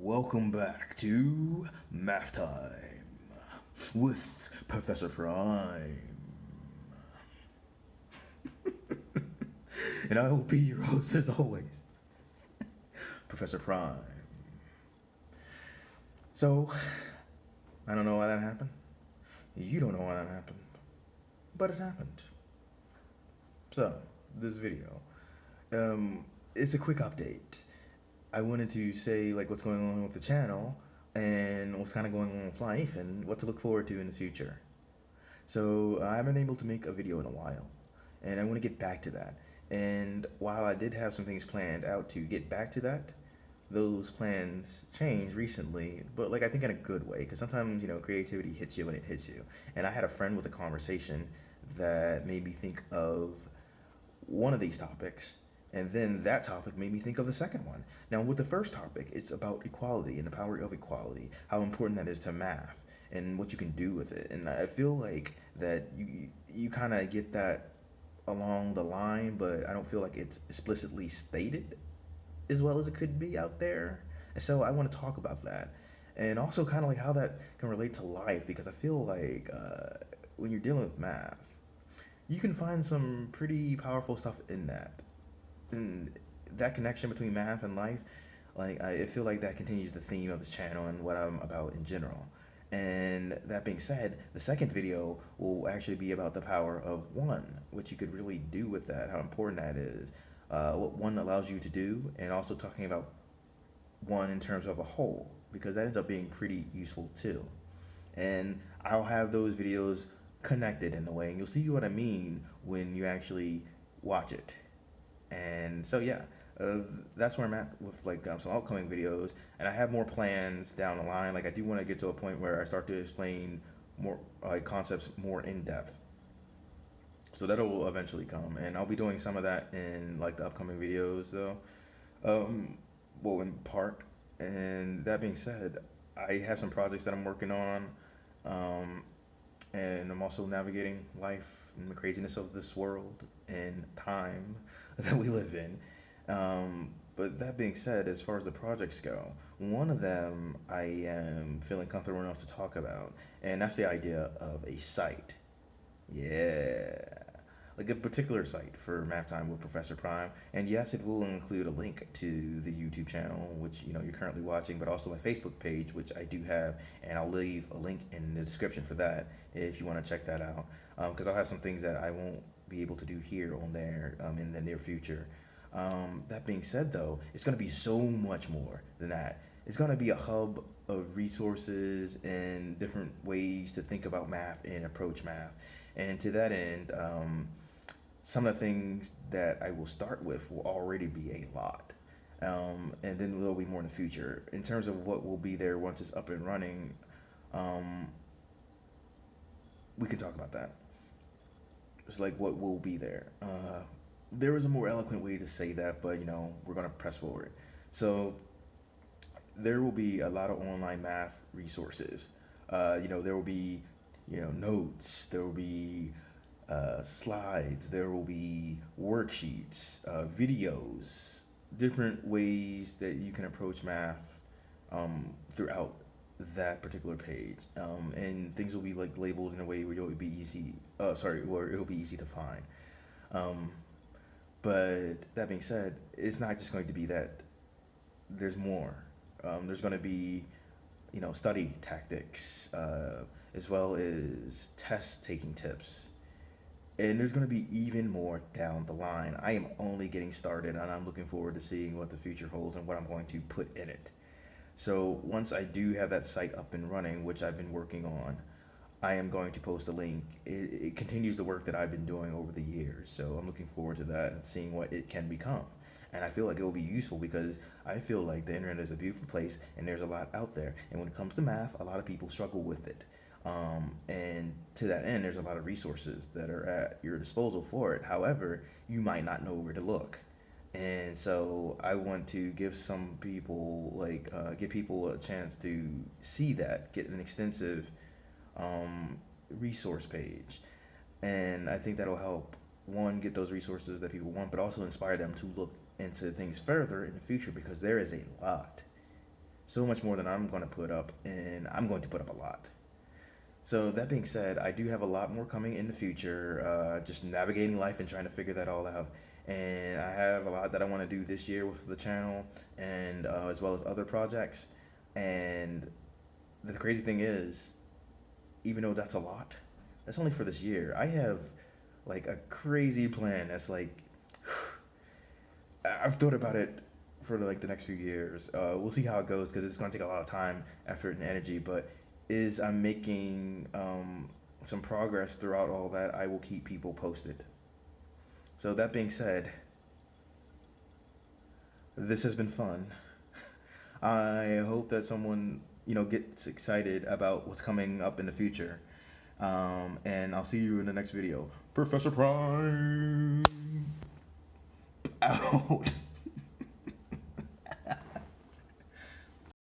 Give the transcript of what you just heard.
Welcome back to Math Time with Professor Prime. And I will be your host as always, Professor Prime. So, I don't know why that happened. You don't know why that happened. But it happened. So, this video, it's a quick update. I wanted to say like what's going on with the channel and what's kind of going on with life and what to look forward to in the future. So I haven't been able to make a video in a while, and I want to get back to that. And while I did have some things planned out to get back to that, those plans changed recently, but like I think in a good way, because sometimes creativity hits you when it hits you. And I had a friend with a conversation that made me think of one of these topics, and then that topic made me think of the second one. Now, with the first topic, it's about equality and the power of equality, how important that is to math, and what you can do with it. And I feel like that you kind of get that along the line, but I don't feel like it's explicitly stated as well as it could be out there. And so I want to talk about that, and also kind of like how that can relate to life, because I feel like when you're dealing with math, you can find some pretty powerful stuff in that. And that connection between math and life, like I feel like that continues the theme of this channel and what I'm about in general. And that being said, the second video will actually be about the power of one, what you could really do with that, how important that is, what one allows you to do, and also talking about one in terms of a whole, because that ends up being pretty useful too. And I'll have those videos connected in a way, and you'll see what I mean when you actually watch it. And so yeah, uh, that's where I'm at with like some upcoming videos, and I have more plans down the line. Like I do want to get to a point where I start to explain more like concepts more in depth. So that'll eventually come, and I'll be doing some of that in like the upcoming videos though. Um, well, in part. And that being said, I have some projects that I'm working on, um, and I'm also navigating life and the craziness of this world and time that we live in. But that being said, as far as the projects go, one of them I am feeling comfortable enough to talk about, and that's the idea of a site. Yeah. Like a particular site for Math Time with Professor Prime. And yes, it will include a link to the YouTube channel, which you're currently watching, but also my Facebook page, which I do have, and I'll leave a link in the description for that if you want to check that out. Because I'll have some things that I won't be able to do here on there in the near future. That being said, though, it's going to be so much more than that. It's going to be a hub of resources and different ways to think about math and approach math. And to that end, some of the things that I will start with will already be a lot. And then there'll be more in the future. In terms of what will be there once it's up and running, um, we can talk about that. It's like what will be there. There is a more eloquent way to say that, but we're gonna press forward. So there will be a lot of online math resources. There will be, notes. There will be slides. There will be worksheets, videos, different ways that you can approach math throughout that particular page, and things will be like labeled in a way where it'll be easy. Where it'll be easy to find. Um, but that being said, it's not just going to be that. There's more. There's going to be, study tactics, as well as test taking tips. And there's going to be even more down the line. I am only getting started, and I'm looking forward to seeing what the future holds and what I'm going to put in it. So once I do have that site up and running, which I've been working on, I am going to post a link. It continues the work that I've been doing over the years. So I'm looking forward to that and seeing what it can become. And I feel like it will be useful because I feel like the internet is a beautiful place and there's a lot out there. And when it comes to math, a lot of people struggle with it. And to that end, there's a lot of resources that are at your disposal for it. However, you might not know where to look. And so I want to give some people, give people a chance to see that, get an extensive um, resource page. And I think that'll help, one, get those resources that people want, but also inspire them to look into things further in the future because there is a lot. so much more than I'm going to put up, and I'm going to put up a lot. So that being said, I do have a lot more coming in the future. Just navigating life and trying to figure that all out. And I have a lot that I want to do this year with the channel, and as well as other projects. And the crazy thing is, even though that's a lot, that's only for this year. I have like a crazy plan that's like I've thought about it for like the next few years. We'll see how it goes because it's going to take a lot of time, effort, and energy. But is I'm making some progress throughout all that. I will keep people posted. So that being said, this has been fun. I hope that someone gets excited about what's coming up in the future. And I'll see you in the next video. Professor Prime out.